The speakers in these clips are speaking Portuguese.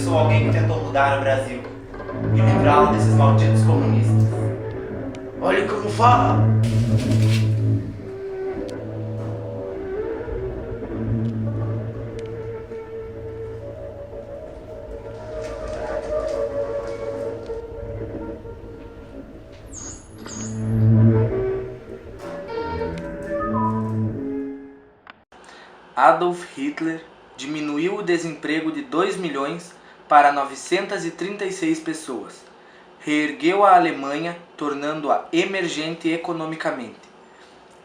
sou alguém que tentou mudar o Brasil e livrá-lo desses malditos comunistas. Olha como fala! Adolf Hitler diminuiu o desemprego de 2 milhões para 936 pessoas. Reergueu a Alemanha, tornando-a emergente economicamente.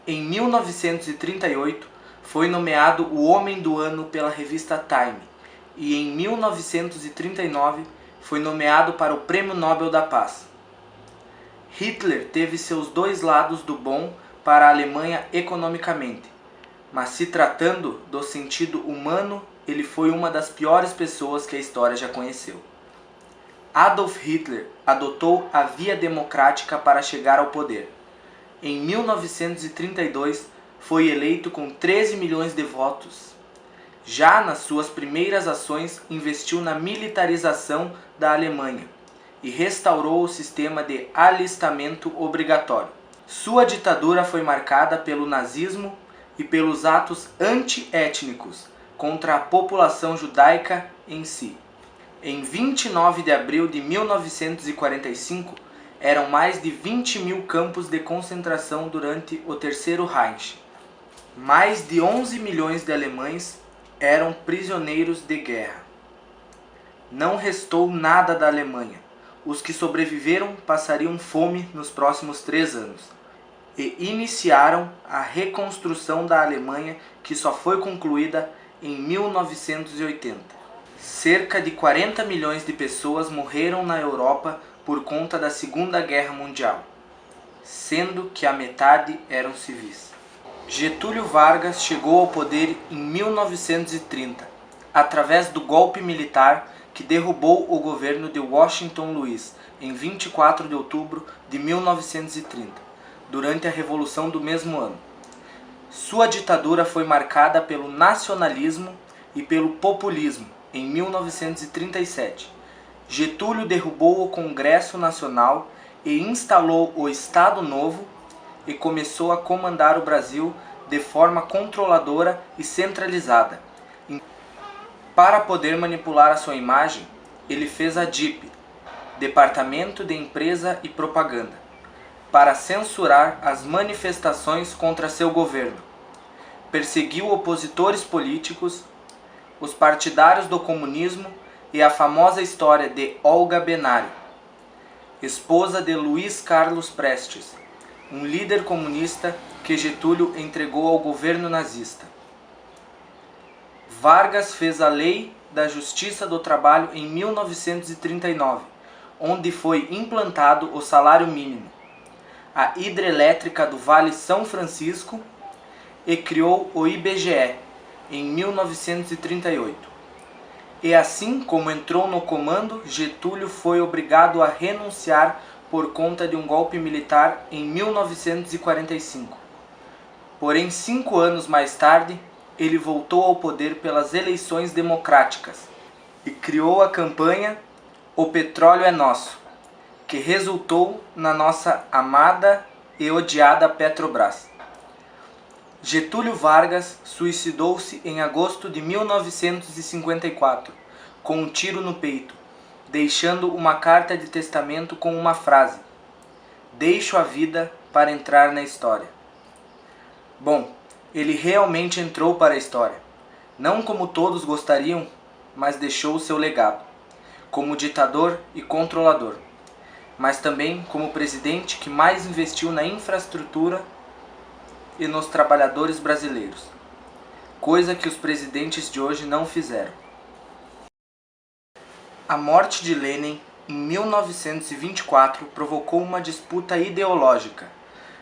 Em 1938, foi nomeado o Homem do Ano pela revista Time e em 1939 foi nomeado para o Prêmio Nobel da Paz. Hitler teve seus dois lados do bom para a Alemanha economicamente, mas se tratando do sentido humano, ele foi uma das piores pessoas que a história já conheceu. Adolf Hitler adotou a via democrática para chegar ao poder. Em 1932, foi eleito com 13 milhões de votos. Já nas suas primeiras ações, investiu na militarização da Alemanha e restaurou o sistema de alistamento obrigatório. Sua ditadura foi marcada pelo nazismo e pelos atos anti-étnicos contra a população judaica em si. Em 29 de abril de 1945, eram mais de 20 mil campos de concentração durante o Terceiro Reich. Mais de 11 milhões de alemães eram prisioneiros de guerra. Não restou nada da Alemanha. Os que sobreviveram passariam fome nos próximos 3 anos. E iniciaram a reconstrução da Alemanha, que só foi concluída em 1980. Cerca de 40 milhões de pessoas morreram na Europa por conta da Segunda Guerra Mundial, sendo que a metade eram civis. Getúlio Vargas chegou ao poder em 1930, através do golpe militar que derrubou o governo de Washington Luiz em 24 de outubro de 1930. Durante a Revolução do mesmo ano. Sua ditadura foi marcada pelo nacionalismo e pelo populismo. Em 1937, Getúlio derrubou o Congresso Nacional e instalou o Estado Novo e começou a comandar o Brasil de forma controladora e centralizada. Para poder manipular a sua imagem, ele fez a DIP, Departamento de Empresa e Propaganda, para censurar as manifestações contra seu governo. Perseguiu opositores políticos, os partidários do comunismo e a famosa história de Olga Benário, esposa de Luiz Carlos Prestes, um líder comunista que Getúlio entregou ao governo nazista. Vargas fez a Lei da Justiça do Trabalho em 1939, onde foi implantado o salário mínimo, a hidrelétrica do Vale São Francisco e criou o IBGE em 1938. E assim como entrou no comando, Getúlio foi obrigado a renunciar por conta de um golpe militar em 1945. Porém, 5 anos mais tarde, ele voltou ao poder pelas eleições democráticas e criou a campanha O Petróleo é Nosso, que resultou na nossa amada e odiada Petrobras. Getúlio Vargas suicidou-se em agosto de 1954, com um tiro no peito, deixando uma carta de testamento com uma frase: "Deixo a vida para entrar na história". Bom, ele realmente entrou para a história, não como todos gostariam, mas deixou o seu legado, como ditador e controlador, mas também como presidente que mais investiu na infraestrutura e nos trabalhadores brasileiros, coisa que os presidentes de hoje não fizeram. A morte de Lenin em 1924 provocou uma disputa ideológica.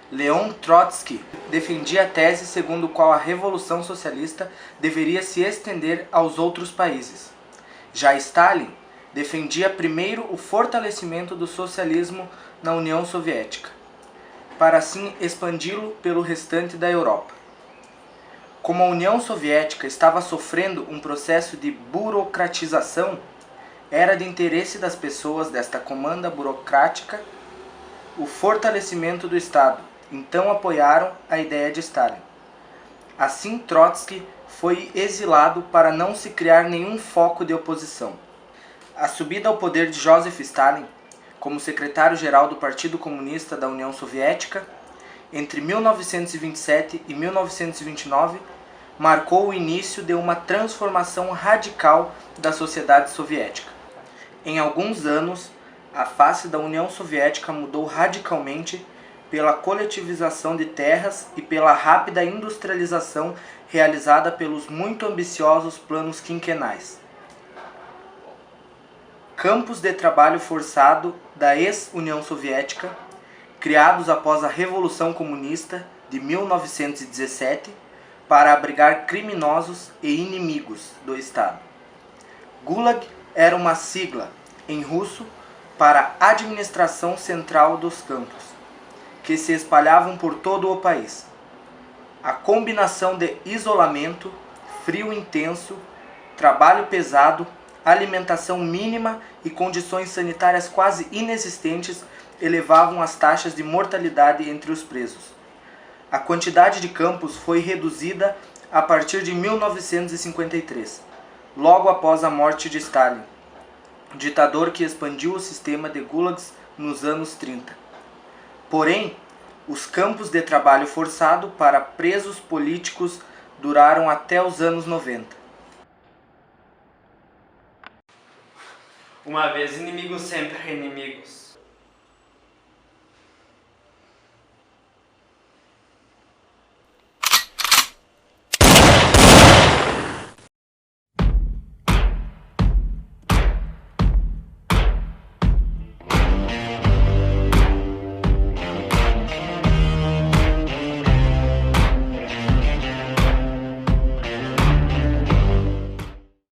Leon Trotsky defendia a tese segundo a qual a Revolução Socialista deveria se estender aos outros países. Já Stalin defendia primeiro o fortalecimento do socialismo na União Soviética, para assim expandi-lo pelo restante da Europa. Como a União Soviética estava sofrendo um processo de burocratização, era de interesse das pessoas desta comanda burocrática o fortalecimento do Estado, então apoiaram a ideia de Stalin. Assim, Trotsky foi exilado para não se criar nenhum foco de oposição. A subida ao poder de Joseph Stalin, como secretário-geral do Partido Comunista da União Soviética, entre 1927 e 1929, marcou o início de uma transformação radical da sociedade soviética. Em alguns anos, a face da União Soviética mudou radicalmente pela coletivização de terras e pela rápida industrialização realizada pelos muito ambiciosos planos quinquenais. Campos de trabalho forçado da ex-União Soviética, criados após a Revolução Comunista de 1917 para abrigar criminosos e inimigos do Estado. Gulag era uma sigla, em russo, para Administração Central dos Campos, que se espalhavam por todo o país. A combinação de isolamento, frio intenso, trabalho pesado, alimentação mínima e condições sanitárias quase inexistentes elevavam as taxas de mortalidade entre os presos. A quantidade de campos foi reduzida a partir de 1953, logo após a morte de Stalin, ditador que expandiu o sistema de gulags nos anos 30. Porém, os campos de trabalho forçado para presos políticos duraram até os anos 90. Uma vez inimigos, sempre inimigos.